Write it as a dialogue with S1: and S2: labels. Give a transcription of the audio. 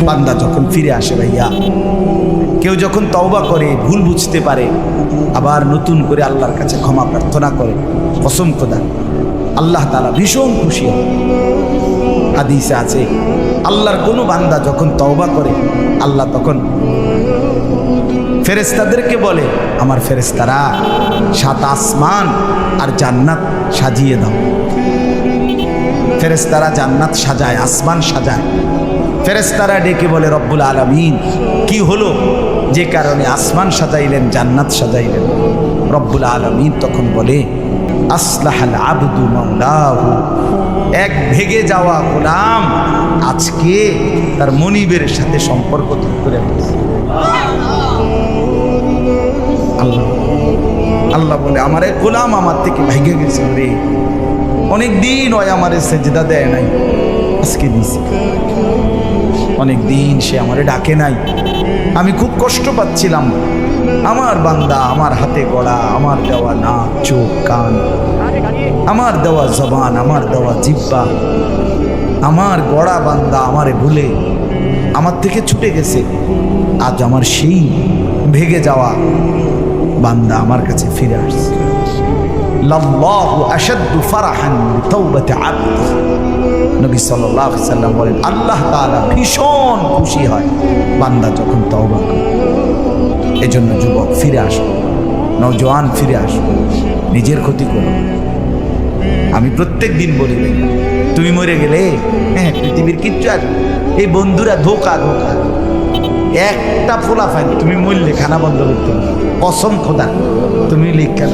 S1: বান্দা যখন ফিরে আসে ভাইয়া, কেউ যখন তওবা করে, ভুল বুঝতে পারে, আবার নতুন করে আল্লাহর কাছে ক্ষমা প্রার্থনা করে, কসম খোদা আল্লাহ তাআলা ভীষণ খুশি হয়। হাদিসে আছে আল্লাহর কোনো বান্দা যখন তওবা করে, আল্লাহ তখন ফেরেশতাদেরকে বলে, আমার ফেরেশতারা 7 আসমান আর জান্নাত সাজিয়ে দাও। ফেরেশতারা জান্নাত সাজায়, আসমান সাজায়। ফেরেশতারা ডেকে বলে, রব্বুল আলামিন কি হলো যে কারণে আসমান সাজাইলেন, জান্নাত সাজাইলেন? রব্বুল আলামিন তখন বলে, আসলাহাল আবদু মাওলাহু, এক ভেগে যাওয়া গোলাম আজকে তার মনিবের সাথে সম্পর্ক ঠিক করে ফেলেছে। আল্লাহ আল্লাহ বলে, আমার এক গোলাম আমার থেকে ভেগে গেছে রে, অনেক দিন ওই আমারে সেজদা দেয় নাই, আজকে দিছে। অনেক দিন সে আমারে ডাকে নাই, আমি খুব কষ্ট পাচ্ছিলাম। আমার বান্দা আমার হাতে গড়া, আমার দেওয়া নাক, চোখ, কান, আমার দেওয়া জবান, আমার দেওয়া জিহ্বা, আমার গড়া বান্দা আমারে ভুলে আমার থেকে ছুটে গেছে। আজ আমার সেই ভেগে যাওয়া বান্দা আমার কাছে ফিরে আসছে। লাল্লাহু আশাদ্দু ফারাহান বিতাওবাতি আবদি, নবী সাল্লাল্লাহু আলাইহি সাল্লাম বলেন, আল্লাহ তাআলা ভীষণ খুশি হয় বান্দা যখন তওবা করে। এজন্য যুবক ফিরে আসো, নওজোয়ান ফিরে আসো, নিজের ক্ষতি করো। আমি প্রত্যেক দিন বলি, তুমি মরে গেলে হ্যাঁ পৃথিবীর কিচ্ছু আসবে, এই বন্ধুরা ধোকা ধোকা, একটা ফোলা ফাইন তুমি মরলে খানা বন্ধ করতে, কসম খোদা তুমি লিখ কেন